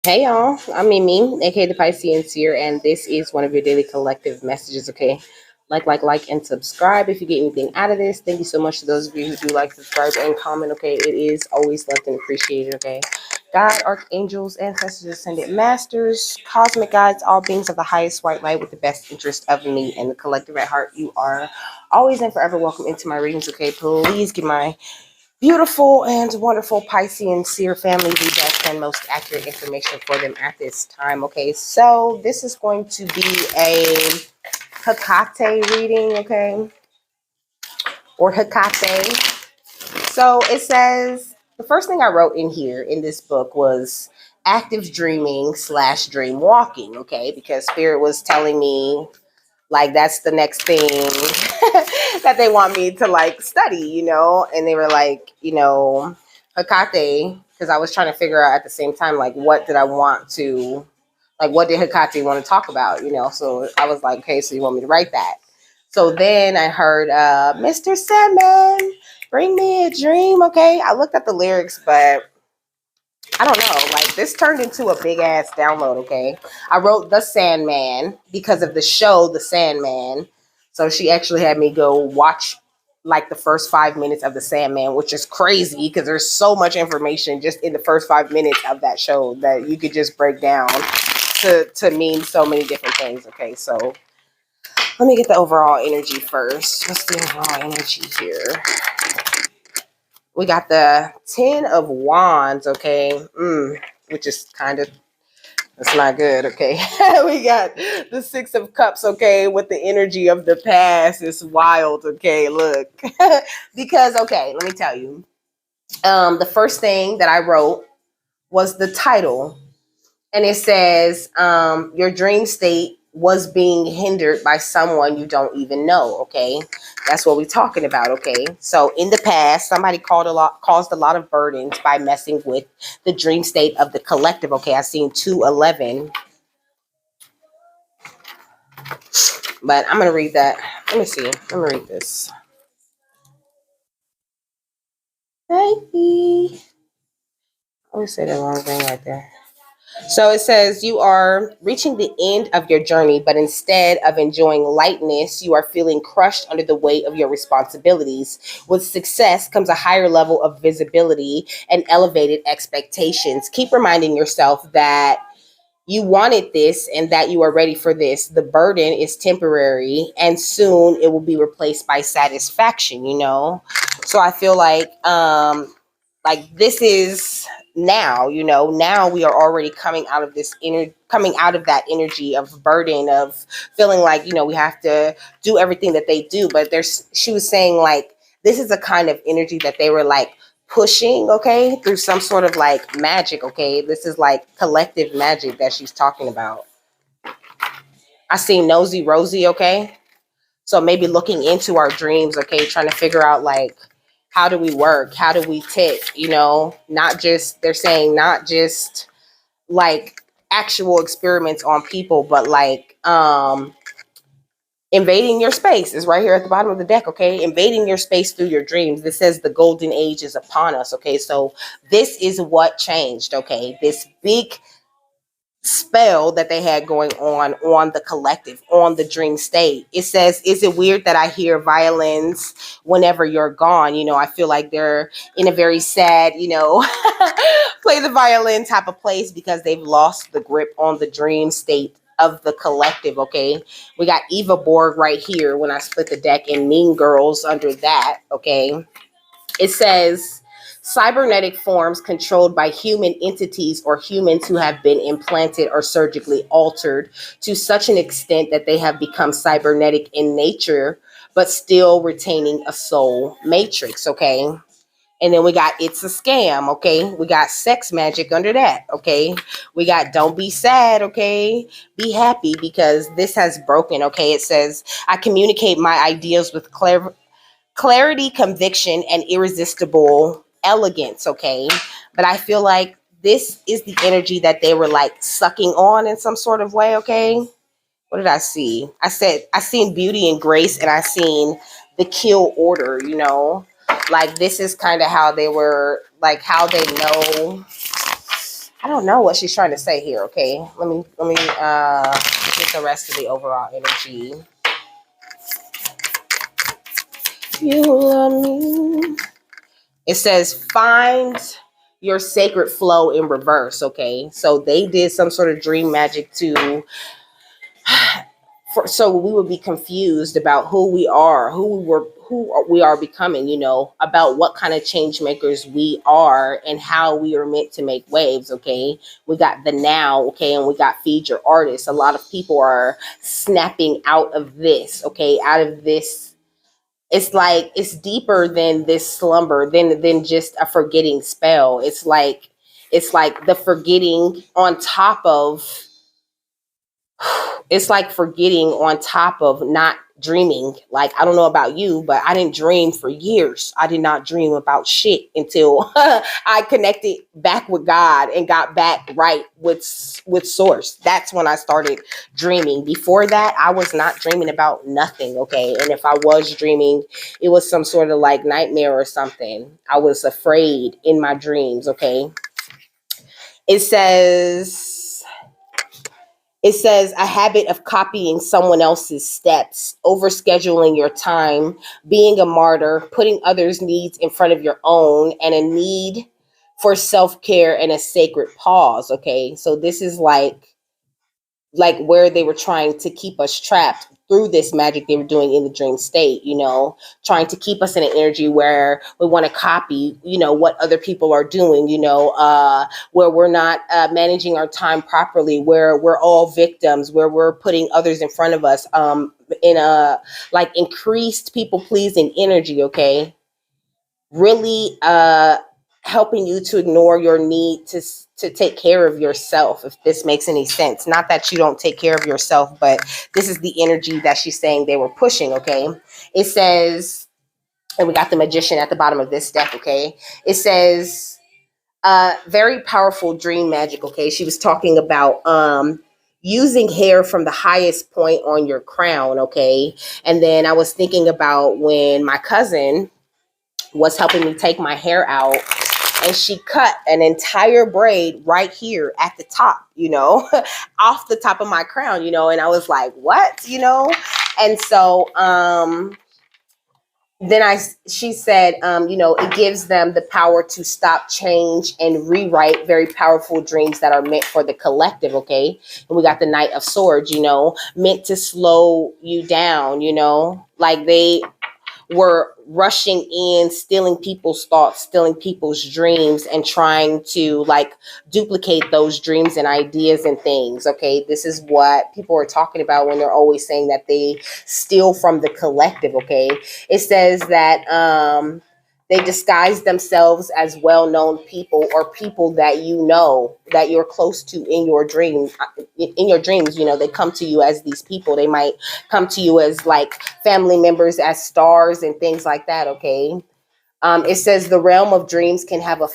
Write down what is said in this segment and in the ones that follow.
Hey y'all, I'm Mimi, aka the Piscean Seer, and this is one of your daily collective messages. Okay, and subscribe if you get anything out of this. Thank you so much to those of you who do like, subscribe, and comment. Okay, it is always loved and appreciated. Okay, God, archangels, ancestors, ascended masters, cosmic guides, all beings of the highest white light with the best interest of me and the collective at heart. You are always and forever welcome into my readings. Okay, please give my beautiful and wonderful Piscean seer family the best and most accurate information for them at this time. Okay, so this is going to be a Hecate reading, okay, or Hecate. So it says the first thing I wrote in here in this book was active dreaming slash dream walking, okay, because Spirit was telling me like that's the next thing that they want me to like study, and they were like, Hecate, because I was trying to figure out at the same time like what did I want to, like what did Hecate want to talk about, so I was like, okay, so you want me to write that. So then I heard Mr. Sandman, bring me a dream. Okay, I looked at the lyrics, but I don't know. Like this turned into a big ass download. Okay, I wrote The Sandman because of the show The Sandman. So she actually had me go watch like the first 5 minutes of The Sandman, which is crazy because there's so much information just in the first 5 minutes of that show that you could just break down to mean so many different things. Okay, so let me get the overall energy first. What's the overall energy here? We got the 10 of Wands, okay, which is kind of, that's not good, okay. We got the 6 of Cups, okay, with the energy of the past. It's wild, okay, look. Because, okay, let me tell you. The first thing that I wrote was the title, and it says, your dream state was being hindered by someone you don't even know. Okay, that's what we're talking about. Okay, so in the past, somebody caused a lot of burdens by messing with the dream state of the collective. Okay, I seen 211, but I'm gonna read that. Let me see. Let me read this. Hey, I always say the wrong thing right there. So it says you are reaching the end of your journey, but instead of enjoying lightness, you are feeling crushed under the weight of your responsibilities. With success comes a higher level of visibility and elevated expectations. Keep reminding yourself that you wanted this and that you are ready for this. The burden is temporary and soon it will be replaced by satisfaction. So I feel like this is now, now we are already coming out of coming out of that energy of burden of feeling like, we have to do everything that they do. But she was saying like, this is a kind of energy that they were like pushing, okay, through some sort of like magic. Okay, this is like collective magic that she's talking about. I see nosy Rosie. Okay, so maybe looking into our dreams, okay, trying to figure out like how do we work? How do we tick? Not just, they're saying not just like actual experiments on people, but like invading your space is right here at the bottom of the deck, okay? Invading your space through your dreams. This says the golden age is upon us, okay? So this is what changed, okay? This big spell that they had going on the collective, on the dream state. It says, is it weird that I hear violins whenever you're gone? I feel like they're in a very sad, play the violin type of place because they've lost the grip on the dream state of the collective. Okay, we got Eva Borg right here when I split the deck, and Mean Girls under that. Okay, it says cybernetic forms controlled by human entities or humans who have been implanted or surgically altered to such an extent that they have become cybernetic in nature, but still retaining a soul matrix. Okay. And then we got It's a Scam. Okay. We got Sex Magic under that. Okay. We got Don't Be Sad. Okay. Be happy because this has broken. Okay. It says, I communicate my ideas with clarity, conviction, and irresistible elegance. Okay, but I feel like this is the energy that they were like sucking on in some sort of way. Okay, what did I see? I said I seen beauty and grace, and I seen the kill order. Like this is kind of how they were, like how they know I don't know what she's trying to say here. Okay, let me get the rest of the overall energy. You love me. It says find your sacred flow in reverse. Okay, so they did some sort of dream magic to so we would be confused about who we are, who we are becoming, about what kind of change makers we are and how we are meant to make waves. Okay, we got the now. Okay, and we got feed your artist. A lot of people are snapping out of this. Okay, out of this. It's like it's deeper than this slumber, than just a forgetting spell. It's like the forgetting on top of it's like forgetting on top of not dreaming. Like, I don't know about you, but I didn't dream for years. I did not dream about shit until I connected back with God and got back right with source. That's when I started dreaming. Before that, I was not dreaming about nothing. Okay, and if I was dreaming, it was some sort of like nightmare or something. I was afraid in my dreams. Okay, it says it says a habit of copying someone else's steps, overscheduling your time, being a martyr, putting others' needs in front of your own, and a need for self-care and a sacred pause. Okay. So this is like where they were trying to keep us trapped through this magic they were doing in the dream state, trying to keep us in an energy where we want to copy, what other people are doing, where we're not managing our time properly, where we're all victims, where we're putting others in front of us, in a like increased people pleasing energy. Okay, really helping you to ignore your need to take care of yourself, if this makes any sense. Not that you don't take care of yourself, but this is the energy that she's saying they were pushing. Okay, it says, and we got the magician at the bottom of this deck. Okay, it says very powerful dream magic. Okay, she was talking about using hair from the highest point on your crown. Okay, and then I was thinking about when my cousin was helping me take my hair out, and she cut an entire braid right here at the top, off the top of my crown, and I was like, what, and so then she said, it gives them the power to stop, change, and rewrite very powerful dreams that are meant for the collective. Okay, and we got the Knight of Swords, meant to slow you down, like they were rushing in, stealing people's thoughts, stealing people's dreams, and trying to like duplicate those dreams and ideas and things. Okay, this is what people are talking about when they're always saying that they steal from the collective. Okay, it says that they disguise themselves as well-known people or people that that you're close to in your dreams. In your dreams, they come to you as these people. They might come to you as like family members, as stars and things like that. Okay. It says the realm of dreams can have a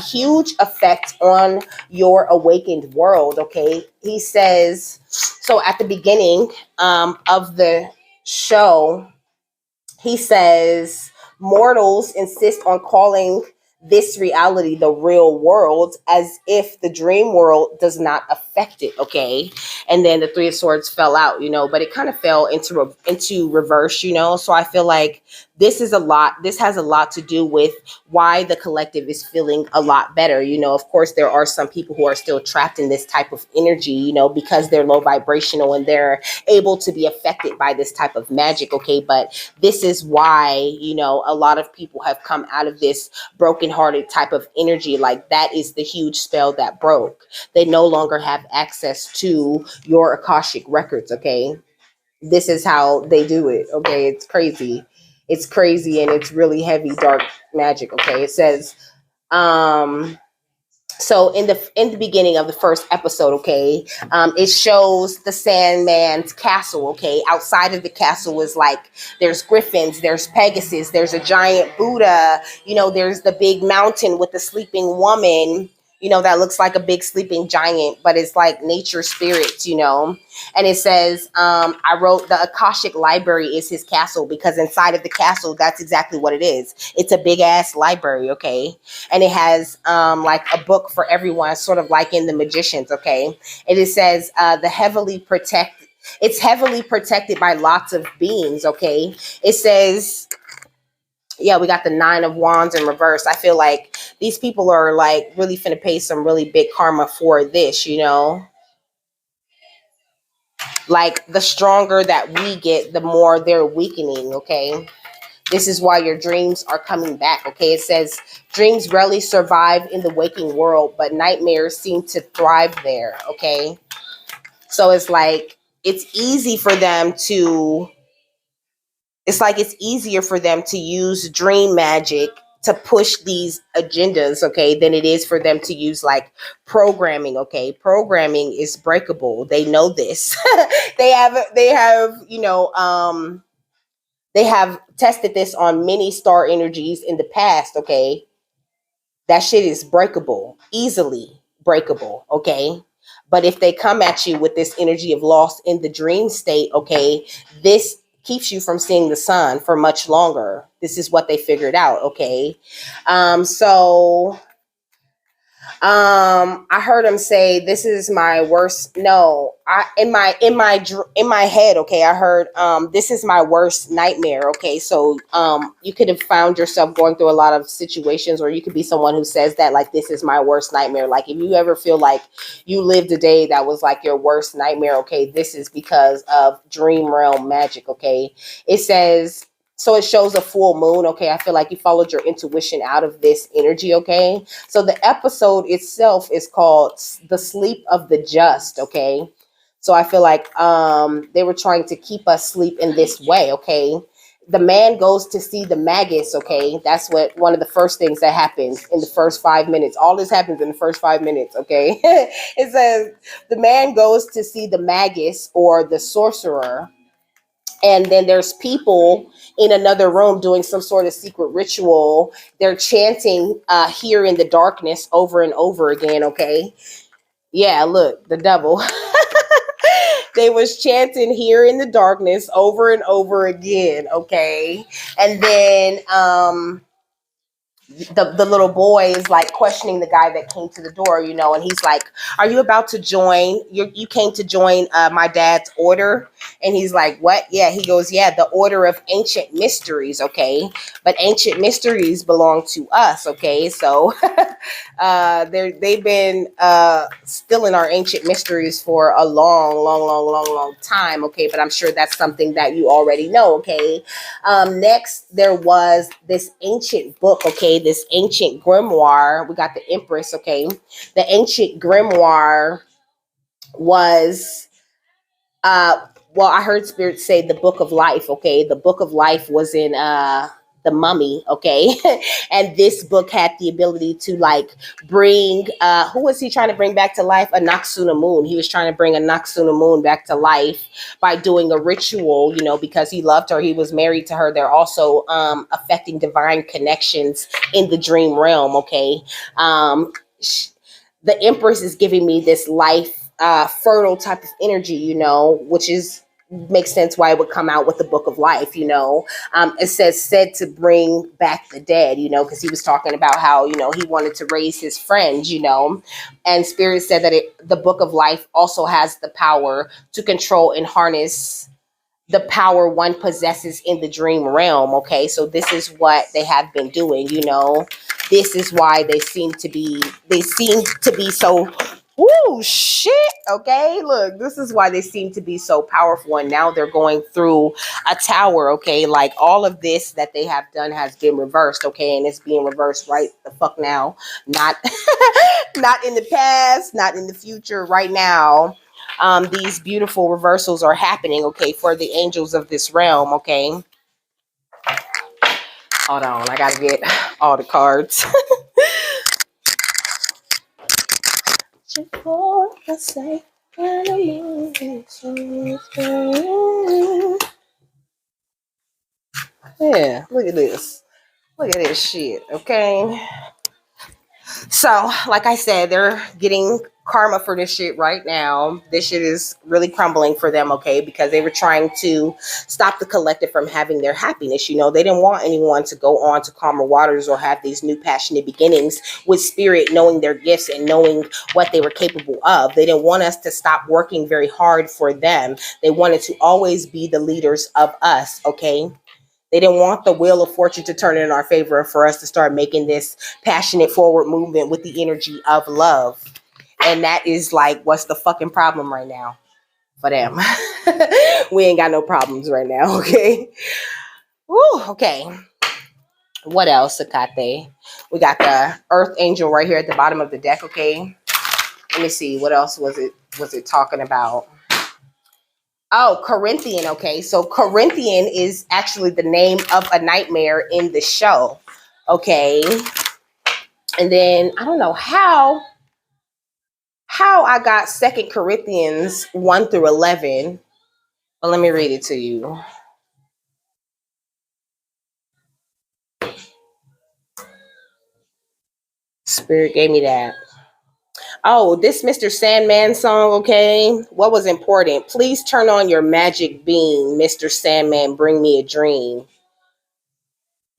huge effect on your awakened world. Okay. He says, so at the beginning of the show, he says, mortals insist on calling this reality the real world, as if the dream world does not affect it. Okay, and then the Three of Swords fell out, but it kind of fell into reverse, so I feel like this has a lot to do with why the collective is feeling a lot better. Of course there are some people who are still trapped in this type of energy, because they're low vibrational and they're able to be affected by this type of magic. Okay, but this is why, a lot of people have come out of this brokenhearted type of energy. Like, that is the huge spell that broke. They no longer have access to your Akashic records. Okay, this is how they do it. Okay, it's crazy. It's crazy, and it's really heavy, dark magic. Okay, it says, so in the beginning of the first episode, okay, it shows the Sandman's castle. Okay, outside of the castle is like there's griffins, there's Pegasus, there's a giant Buddha. There's the big mountain with the sleeping woman. that looks like a big sleeping giant, but it's like nature spirits. And it says, I wrote the Akashic Library is his castle, because inside of the castle, that's exactly what it is. It's a big ass library, okay? And it has like a book for everyone, sort of like in The Magicians, okay? And it says, it's heavily protected by lots of beings, okay? It says, yeah, we got the Nine of Wands in reverse. I feel like these people are like really finna pay some really big karma for this. Like the stronger that we get, the more they're weakening, okay? This is why your dreams are coming back, okay? It says dreams rarely survive in the waking world, but nightmares seem to thrive there, okay? So it's like it's easier for them to use dream magic to push these agendas, okay, than it is for them to use like programming, okay? Programming is breakable. They know this. They have tested this on many star energies in the past, okay? That shit is breakable, easily breakable, okay? But if they come at you with this energy of loss in the dream state, okay, this keeps you from seeing the sun for much longer. This is what they figured out, okay? So I heard him say, "This is my worst." No, I in my head, okay, I heard, "This is my worst nightmare." Okay, so you could have found yourself going through a lot of situations, or you could be someone who says that, like, "This is my worst nightmare." Like, if you ever feel like you lived a day that was like your worst nightmare, okay, this is because of dream realm magic. Okay, it says. So it shows a full moon. Okay, I feel like you followed your intuition out of this energy. Okay, so the episode itself is called The Sleep of the Just, okay? So I feel like they were trying to keep us asleep in this way, okay? The man goes to see the magus, okay? That's what one of the first things that happens in the first 5 minutes. All this happens in the first 5 minutes, okay? It says the man goes to see the magus, or the sorcerer, and then there's people in another room doing some sort of secret ritual. They're chanting here in the darkness over and over again, okay? Yeah, look, the devil. They was chanting here in the darkness over and over again, okay? And then the little boy is like questioning the guy that came to the door, and he's like, "Are you about to join? You came to join my dad's order?" And he's like, "What?" Yeah, he goes, "Yeah, the order of ancient mysteries." Okay, but ancient mysteries belong to us. Okay, so they've been still in our ancient mysteries for a long, long, long, long, long time. Okay, but I'm sure that's something that you already know. Okay, next there was this ancient book. Okay, this ancient grimoire. We got the Empress. Okay, the ancient grimoire was well, I heard spirits say the book of life. Okay, the book of life was in the mummy. Okay, and this book had the ability to like bring who was he trying to bring back to life? A Noxuna moon. He was trying to bring a Noxuna moon back to life by doing a ritual, because he loved her. He was married to her. They're also affecting divine connections in the dream realm. Okay, the Empress is giving me this life fertile type of energy, which is makes sense why it would come out with the book of life. It said to bring back the dead, because he was talking about how, he wanted to raise his friends, and spirit said that the book of life also has the power to control and harness the power one possesses in the dream realm. Okay, so this is what they have been doing. This is why they seem to be so. Ooh, shit. Okay, look, this is why they seem to be so powerful, and now they're going through a tower. Okay, like all of this that they have done has been reversed. Okay, and it's being reversed right the fuck now, not not in the past, not in the future, right now. These beautiful reversals are happening, okay, for the angels of this realm. Okay, hold on, I gotta get all the cards. Yeah, look at this shit. Okay, So, like I said, they're getting karma for this shit right now. This shit is really crumbling for them, okay? Because they were trying to stop the collective from having their happiness. You know, they didn't want anyone to go on to calmer waters or have these new passionate beginnings with spirit, knowing their gifts and knowing what they were capable of. They didn't want us to stop working very hard for them. They wanted to always be the leaders of us, okay? They didn't want the wheel of fortune to turn in our favor for us to start making this passionate forward movement with the energy of love. And that is like, what's the fucking problem right now for them? We ain't got no problems right now, okay? Woo, okay. What else, Hecate? We got the Earth Angel right here at the bottom of the deck, okay? Let me see. What else was it talking about? Oh, Corinthian. Okay. So Corinthian is actually the name of a nightmare in the show. Okay. And then I don't know how I got Second Corinthians 1 through 11. But let me read it to you. Spirit gave me that. Oh, this Mr. Sandman song, okay? What was important? Please turn on your magic beam, Mr. Sandman, bring me a dream.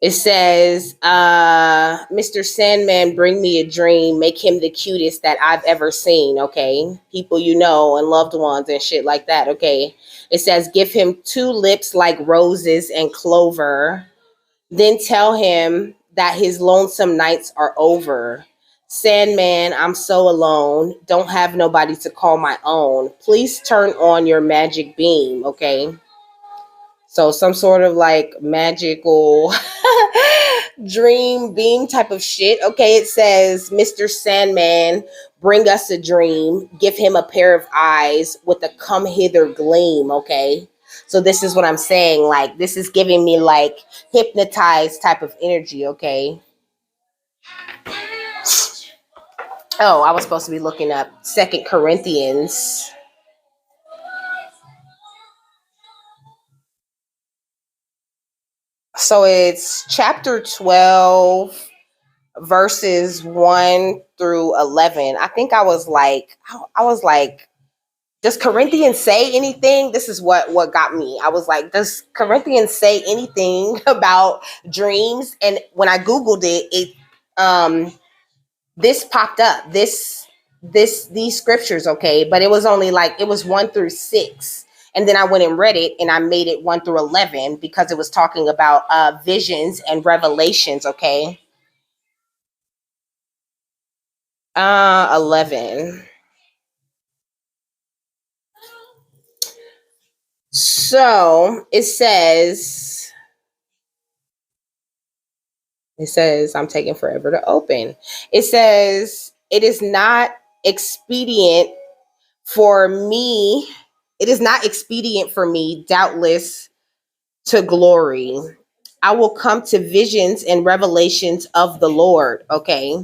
It says, Mr. Sandman, bring me a dream. Make him the cutest that I've ever seen, okay? People you know and loved ones and shit like that, okay? It says, give him two lips like roses and clover. Then tell him that his lonesome nights are over. Sandman, I'm so alone. Don't have nobody to call my own. Please turn on your magic beam, okay? So some sort of like magical dream beam type of shit. Okay, it says, Mr. Sandman, bring us a dream. Give him a pair of eyes with a come hither gleam. Okay. So this is what I'm saying. Like, this is giving me like hypnotized type of energy. Okay. Oh, I was supposed to be looking up Second Corinthians. So it's chapter 12, verses 1 through 11. I think I was like, does Corinthians say anything? This is what got me. I was like, does Corinthians say anything about dreams? And when I googled it this popped up. These scriptures, okay, but it was only like, it was 1 through 6. And then I went and read it and I made it 1 through 11 because it was talking about visions and revelations, okay? 11. So it says, I'm taking forever to open. It says, it is not expedient for me. It is not expedient for me, doubtless, to glory. I will come to visions and revelations of the Lord. Okay.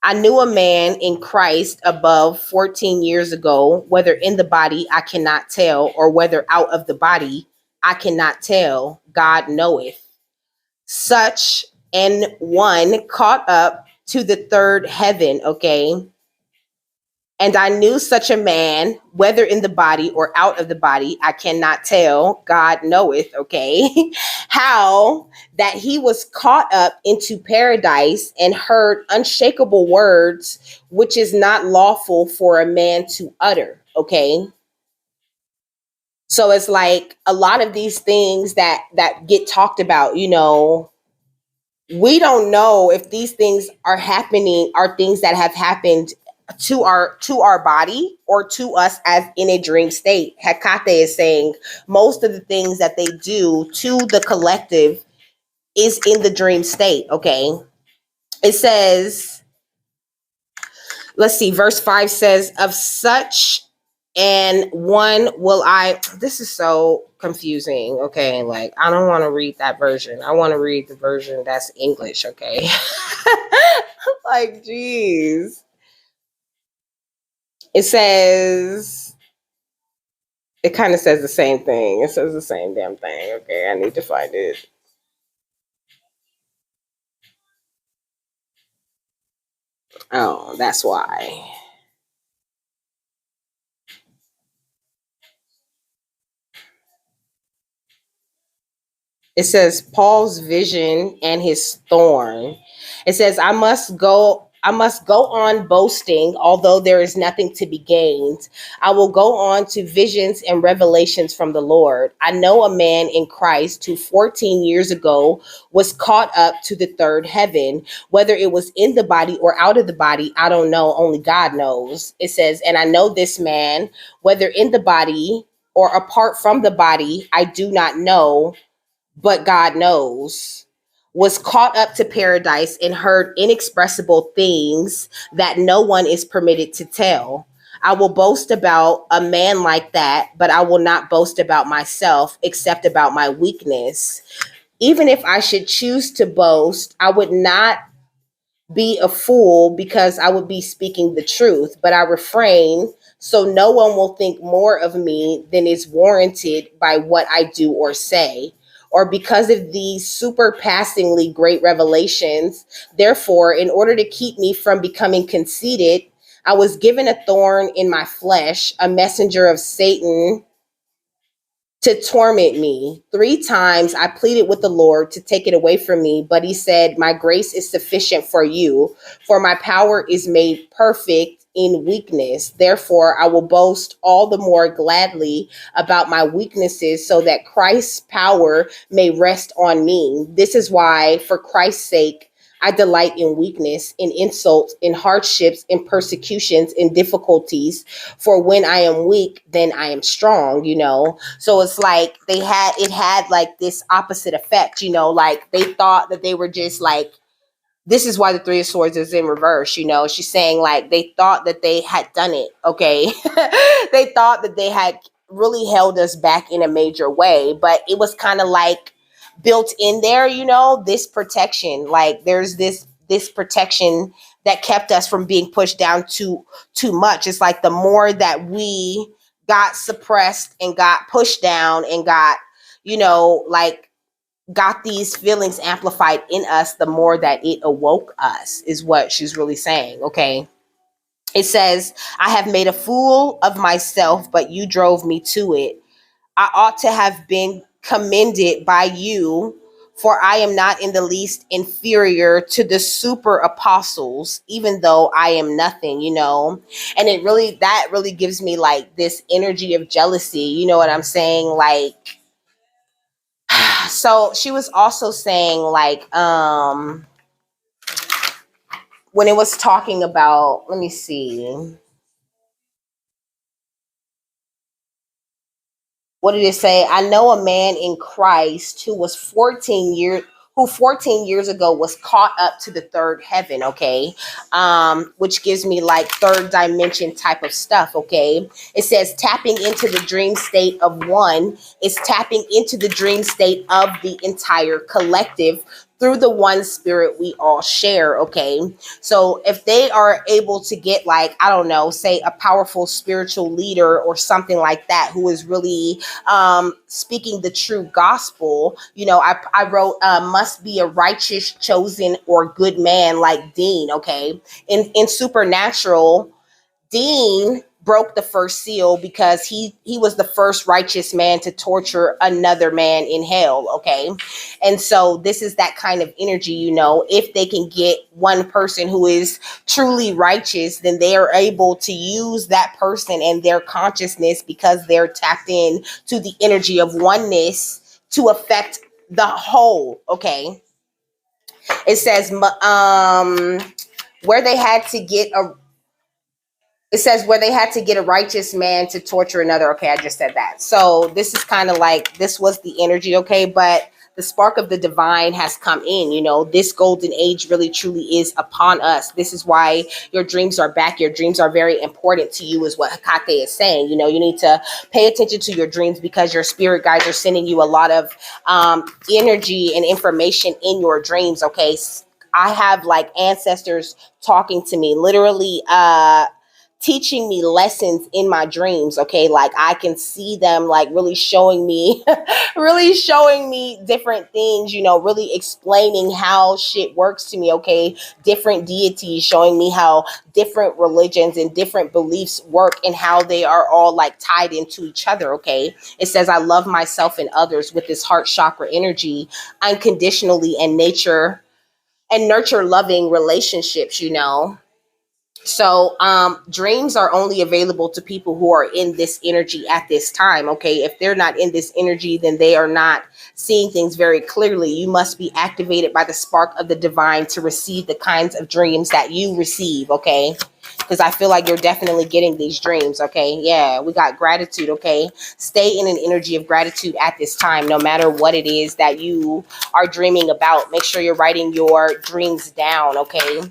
I knew a man in Christ above 14 years ago, whether in the body, I cannot tell, or whether out of the body, I cannot tell. God knoweth. Such an one caught up to the third heaven, okay? And I knew such a man, whether in the body or out of the body, I cannot tell. God knoweth, okay? How that he was caught up into paradise and heard unshakable words, which is not lawful for a man to utter, okay? So it's like a lot of these things that get talked about, you know, we don't know if these things are happening, are things that have happened to our body or to us as in a dream state. Hecate is saying most of the things that they do to the collective is in the dream state. Okay. It says, let's see, verse 5 says, of such and one will I, this is so confusing. Okay. Like, I don't want to read that version. I want to read the version that's English. Okay. Like, geez. It says, it kind of says the same thing. It says the same damn thing. Okay. I need to find it. Oh, that's why. It says Paul's vision and his thorn. It says, I must go on boasting, although there is nothing to be gained. I will go on to visions and revelations from the Lord. I know a man in Christ who 14 years ago was caught up to the third heaven. Whether it was in the body or out of the body, I don't know. Only God knows. It says, and I know this man, whether in the body or apart from the body, I do not know, but God knows, was caught up to paradise and heard inexpressible things that no one is permitted to tell. I will boast about a man like that, but I will not boast about myself except about my weakness. Even if I should choose to boast, I would not be a fool because I would be speaking the truth, but I refrain so no one will think more of me than is warranted by what I do or say, or because of these surpassingly great revelations. Therefore, in order to keep me from becoming conceited, I was given a thorn in my flesh, a messenger of Satan to torment me. 3 times I pleaded with the Lord to take it away from me, but he said, my grace is sufficient for you, for my power is made perfect in weakness. Therefore, I will boast all the more gladly about my weaknesses so that Christ's power may rest on me. This is why, for Christ's sake, I delight in weakness, in insults, in hardships, in persecutions, in difficulties. For when I am weak, then I am strong, So it's like it had like this opposite effect, like they thought that they were just like, this is why the Three of Swords is in reverse. She's saying like they thought that they had done it. Okay. They thought that they had really held us back in a major way, but it was kind of like built in there, this protection. Like there's this protection that kept us from being pushed down too much. It's like the more that we got suppressed and got pushed down and got, like got these feelings amplified in us, the more that it awoke us, is what she's really saying. Okay. It says, I have made a fool of myself, but you drove me to it. I ought to have been commended by you, for I am not in the least inferior to the super apostles, even though I am nothing. And that really gives me like this energy of jealousy. You know what I'm saying? Like, so she was also saying like, when it was talking about, let me see, what did it say? I know a man in Christ who 14 years ago was caught up to the third heaven. Okay. Which gives me like third dimension type of stuff. Okay. It says tapping into the dream state of one is tapping into the dream state of the entire collective through the one spirit we all share. Okay. So if they are able to get like, I don't know, say a powerful spiritual leader or something like that, who is really speaking the true gospel. I wrote, must be a righteous, chosen, or good man like Dean. Okay. In Supernatural, Dean broke the first seal because he was the first righteous man to torture another man in hell. Okay. And so this is that kind of energy. If they can get one person who is truly righteous, then they are able to use that person and their consciousness, because they're tapped in to the energy of oneness, to affect the whole. Okay. It says where they had to get a it says where they had to get a righteous man to torture another. Okay, I just said that. So this is kind of like, this was the energy. Okay, but the spark of the divine has come in. This golden age really truly is upon us. This is why your dreams are back. Your dreams are very important to you, is what Hecate is saying. You need to pay attention to your dreams, because your spirit guides are sending you a lot of energy and information in your dreams. Okay, I have like ancestors talking to me, literally teaching me lessons in my dreams. Okay, like I can see them like really showing me really showing me different things, you know, really explaining how shit works to me. Okay, different deities showing me how different religions and different beliefs work and how they are all like tied into each other. Okay, it says I love myself and others with this heart chakra energy unconditionally and nature and nurture loving relationships, you know. So dreams are only available to people who are in this energy at this time. Okay, if they're not in this energy, then they are not seeing things very clearly. You must be activated by the spark of the divine to receive the kinds of dreams that you receive. Okay, because I feel like you're definitely getting these dreams. Okay, yeah, we got gratitude. Okay, stay in an energy of gratitude at this time, no matter what it is that you are dreaming about. Make sure you're writing your dreams down. Okay,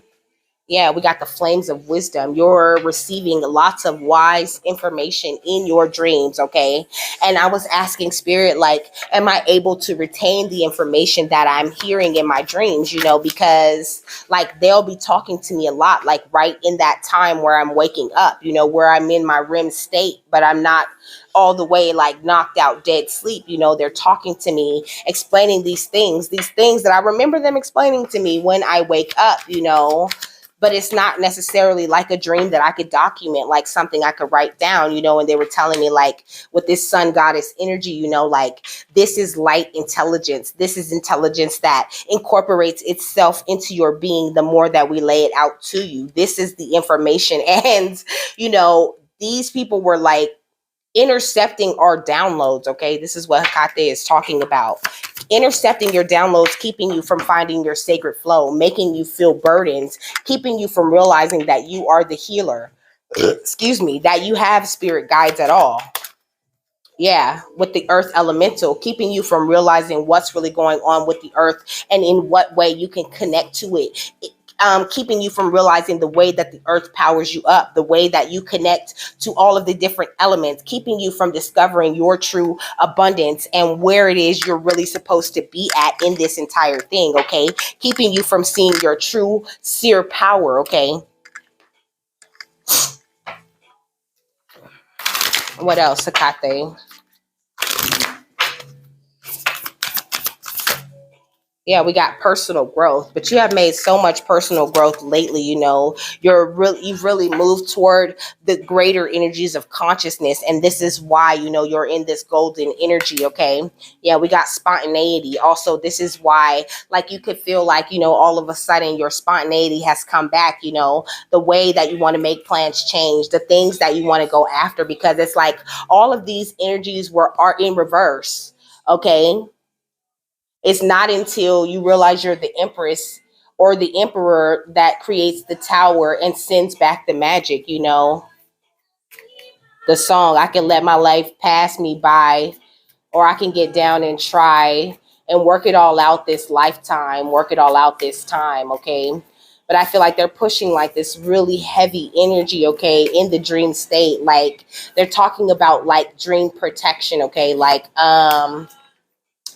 yeah, we got the flames of wisdom. You're receiving lots of wise information in your dreams, okay? And I was asking spirit, like, am I able to retain the information that I'm hearing in my dreams, you know, because like they'll be talking to me a lot, like right in that time where I'm waking up, you know, where I'm in my REM state, but I'm not all the way like knocked out dead sleep. You know, they're talking to me, explaining these things that I remember them explaining to me when I wake up, you know, but it's not necessarily like a dream that I could document, like something I could write down, you know. And they were telling me, like, with this sun goddess energy, you know, like this is light intelligence. This is intelligence that incorporates itself into your being the more that we lay it out to you. This is the information. And, you know, these people were like, intercepting our downloads. Okay, this is what Hecate is talking about. Intercepting your downloads, keeping you from finding your sacred flow, making you feel burdens, keeping you from realizing that you are the healer. Excuse me, that you have spirit guides at all. Yeah, with the earth elemental, keeping you from realizing what's really going on with the earth and in what way you can connect to it. Keeping you from realizing the way that the earth powers you up, the way that you connect to all of the different elements, keeping you from discovering your true abundance and where it is you're really supposed to be at in this entire thing, okay? Keeping you from seeing your true seer power, okay? What else, Hecate? Yeah, we got personal growth, but you have made so much personal growth lately. You know, you've really moved toward the greater energies of consciousness, and this is why, you know, you're in this golden energy. Okay, yeah, we got spontaneity. Also, this is why, like, you could feel like, you know, all of a sudden your spontaneity has come back. You know, the way that you want to make plans change, the things that you want to go after, because it's like all of these energies are in reverse. Okay, it's not until you realize you're the empress or the emperor that creates the tower and sends back the magic, you know. The song, I can let my life pass me by, or I can get down and try and work it all out this lifetime, work it all out this time, okay? But I feel like they're pushing like this really heavy energy, okay, in the dream state. Like they're talking about like dream protection, okay? Like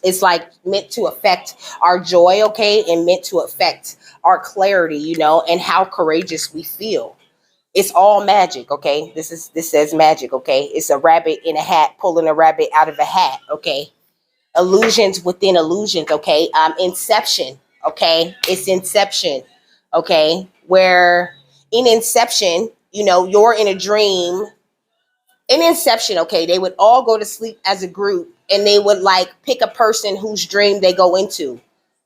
it's like meant to affect our joy, okay, and meant to affect our clarity, you know, and how courageous we feel. It's all magic, okay? This says magic, okay? It's a rabbit in a hat pulling a rabbit out of a hat, okay? Illusions within illusions, okay? Inception, okay? It's inception, okay? Where in inception, you know, you're in a dream. In inception, okay, they would all go to sleep as a group and they would like pick a person whose dream they go into,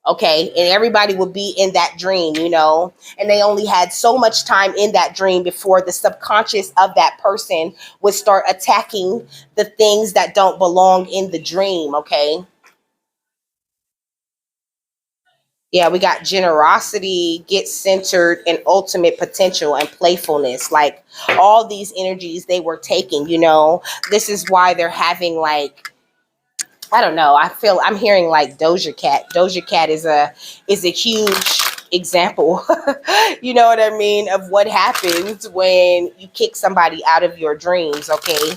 okay, and everybody would be in that dream, you know, and they only had so much time in that dream before the subconscious of that person would start attacking the things that don't belong in the dream, okay. Yeah, we got generosity, get centered, and ultimate potential and playfulness. Like all these energies they were taking, you know, this is why they're having like, I don't know. I feel I'm hearing like Doja Cat. Doja Cat is a huge example. You know what I mean, of what happens when you kick somebody out of your dreams. Okay,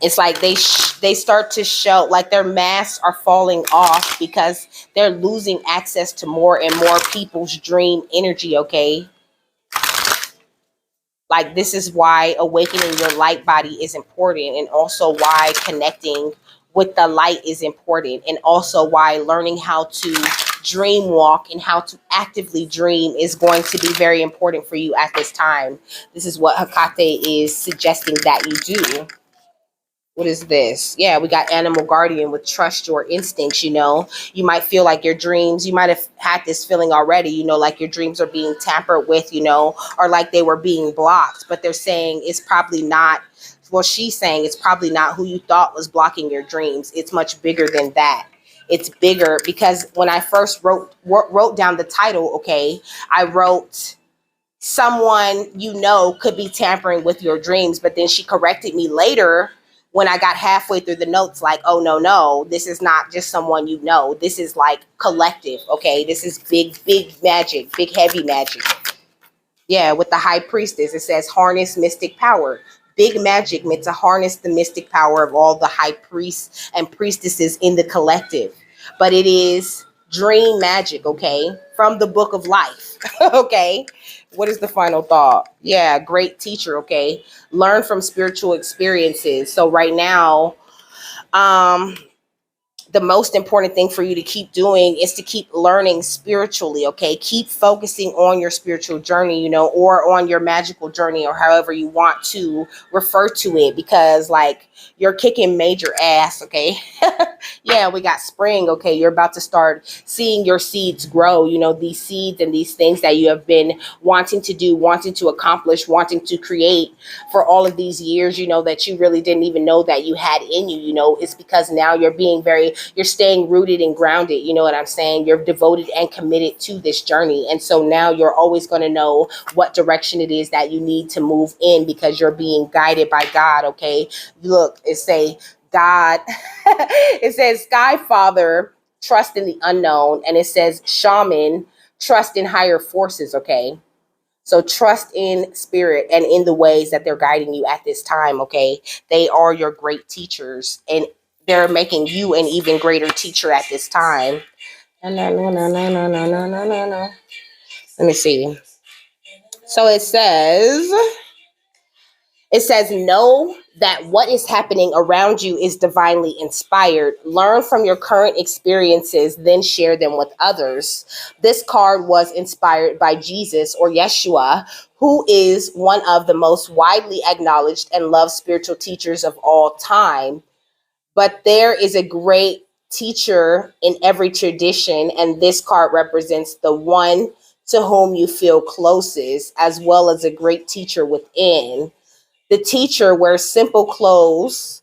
it's like they start to show like their masks are falling off because they're losing access to more and more people's dream energy. Okay, Like, this is why awakening your light body is important, and also why connecting with the light is important, and also why learning how to dream walk and how to actively dream is going to be very important for you at this time. This is what Hecate is suggesting that you do. What is this? Yeah, we got animal guardian with trust your instincts. You might feel like your dreams, you might have had this feeling already, like your dreams are being tampered with, or like they were being blocked. But they're saying it's probably not, well, she's saying it's probably not who you thought was blocking your dreams. It's much bigger than that. It's bigger because when I first wrote down the title, okay, I wrote someone could be tampering with your dreams. But then she corrected me later when I got halfway through the notes, like, oh, no, this is not just someone this is like collective, okay? This is big magic, big heavy magic. Yeah, with the high priestess, it says harness mystic power. Big magic meant to harness the mystic power of all the high priests and priestesses in the collective. But it is dream magic, okay? From the book of life, okay? What is the final thought? Yeah, great teacher, okay? Learn from spiritual experiences. So right now, the most important thing for you to keep doing is to keep learning spiritually, okay? Keep focusing on your spiritual journey, or on your magical journey, or however you want to refer to it, because like you're kicking major ass, okay? Yeah, we got spring, okay? You're about to start seeing your seeds grow, these seeds and these things that you have been wanting to do, wanting to accomplish, wanting to create for all of these years, that you really didn't even know that you had in you, it's because now you're staying rooted and grounded. You know what I'm saying? You're devoted and committed to this journey. And so now you're always going to know what direction it is that you need to move in, because you're being guided by God. Okay. Look, it say God, it says Sky Father, trust in the unknown. And it says shaman, trust in higher forces. Okay. So trust in spirit and in the ways that they're guiding you at this time, okay? They are your great teachers, and they're making you an even greater teacher at this time. No, no, no, no, no, no, no, no, no, no. Let me see. So it says, know that what is happening around you is divinely inspired. Learn from your current experiences, then share them with others. This card was inspired by Jesus, or Yeshua, who is one of the most widely acknowledged and loved spiritual teachers of all time. But there is a great teacher in every tradition, and this card represents the one to whom you feel closest, as well as a great teacher within. The teacher wears simple clothes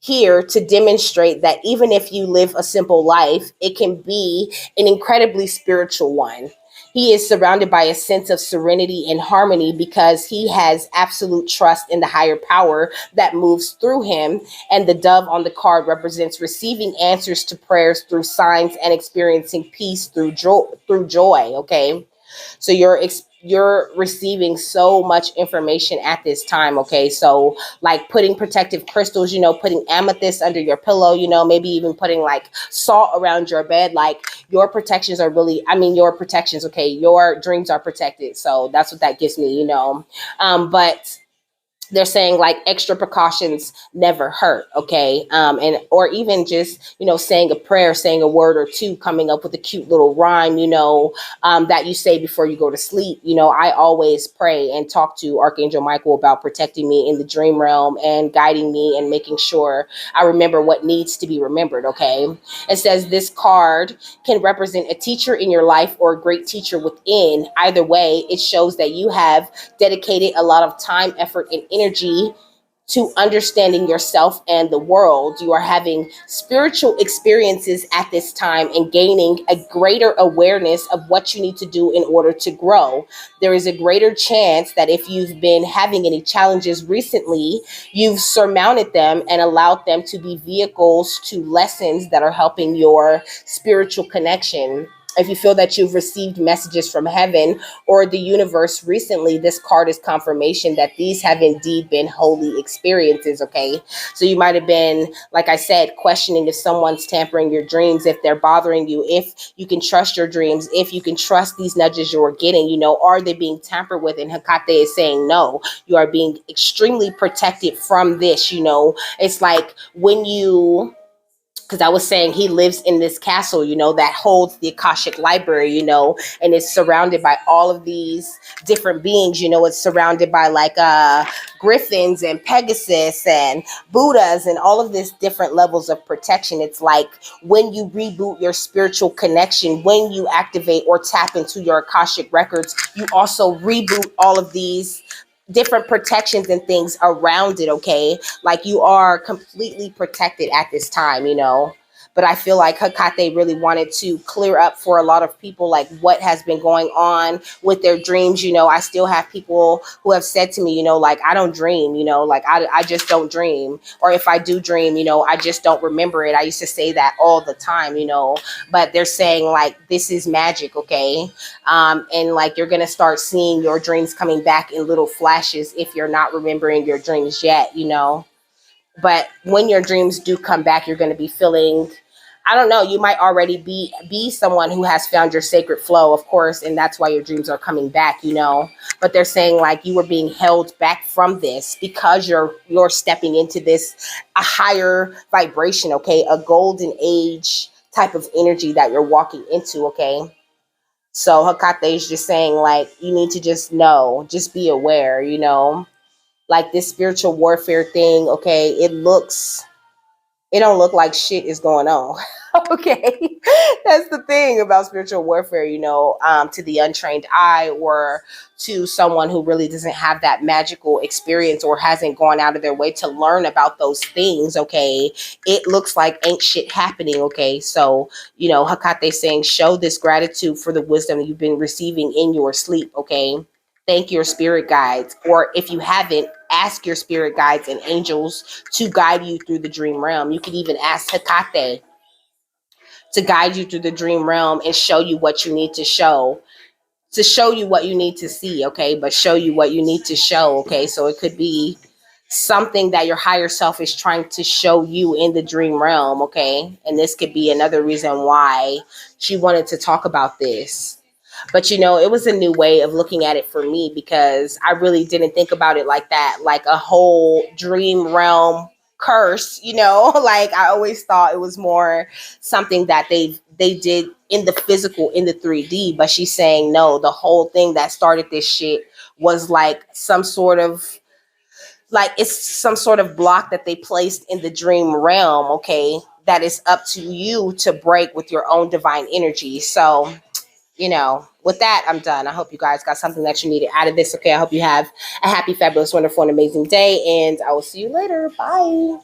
here to demonstrate that even if you live a simple life, it can be an incredibly spiritual one. He is surrounded by a sense of serenity and harmony because he has absolute trust in the higher power that moves through him. And the dove on the card represents receiving answers to prayers through signs and experiencing peace through joy. Okay. So you're receiving so much information at this time, okay? So like putting protective crystals, putting amethyst under your pillow, maybe even putting like salt around your bed. Like your protections are your protections, okay? Your dreams are protected. So that's what that gives me, but they're saying like extra precautions never hurt, okay? And or even just saying a prayer, saying a word or two, coming up with a cute little rhyme, that you say before you go to sleep. I always pray and talk to Archangel Michael about protecting me in the dream realm and guiding me and making sure I remember what needs to be remembered. Okay, it says this card can represent a teacher in your life or a great teacher within. Either way, it shows that you have dedicated a lot of time, effort, and energy to understanding yourself and the world. You are having spiritual experiences at this time and gaining a greater awareness of what you need to do in order to grow. There is a greater chance that if you've been having any challenges recently, you've surmounted them and allowed them to be vehicles to lessons that are helping your spiritual connection. If you feel that you've received messages from heaven or the universe recently, this card is confirmation that these have indeed been holy experiences, okay? So you might have been, like I said, questioning if someone's tampering your dreams, if they're bothering you, if you can trust your dreams, if you can trust these nudges you're getting, are they being tampered with? And Hecate is saying no, you are being extremely protected from this. It's like when you, because I was saying he lives in this castle, that holds the Akashic library, and it's surrounded by all of these different beings. It's surrounded by like griffins and Pegasus and Buddhas and all of this different levels of protection. It's like when you reboot your spiritual connection, when you activate or tap into your Akashic records, you also reboot all of these different protections and things around it, okay? Like you are completely protected at this time. But I feel like Hecate really wanted to clear up for a lot of people like what has been going on with their dreams. I still have people who have said to me, like I don't dream, like I just don't dream. Or if I do dream, I just don't remember it. I used to say that all the time. But they're saying like this is magic, okay? And like you're gonna start seeing your dreams coming back in little flashes if you're not remembering your dreams yet. But when your dreams do come back, you're gonna be feeling, I don't know, you might already be someone who has found your sacred flow, of course, and that's why your dreams are coming back. But they're saying like you were being held back from this because you're stepping into this a higher vibration, okay? A golden age type of energy that you're walking into, okay? So Hecate is just saying like you need to just know, just be aware. Like this spiritual warfare thing, okay, it don't look like shit is going on. Okay. That's the thing about spiritual warfare, to the untrained eye or to someone who really doesn't have that magical experience or hasn't gone out of their way to learn about those things, okay? It looks like ain't shit happening, okay? So, Hecate saying show this gratitude for the wisdom you've been receiving in your sleep, okay? Thank your spirit guides, or if you haven't, ask your spirit guides and angels to guide you through the dream realm. You can even ask Hecate to guide you through the dream realm and show you what you need to show you what you need to see, okay? But show you what you need to show, okay? So it could be something that your higher self is trying to show you in the dream realm, okay? And this could be another reason why she wanted to talk about this. But it was a new way of looking at it for me because I really didn't think about it like that, like a whole dream realm curse. Like I always thought it was more something that they did in the physical, in the 3D. But she's saying no, the whole thing that started this shit was like it's some sort of block that they placed in the dream realm, okay? That is up to you to break with your own divine energy. So with that, I'm done. I hope you guys got something that you needed out of this. Okay. I hope you have a happy, fabulous, wonderful, and amazing day. And I will see you later. Bye.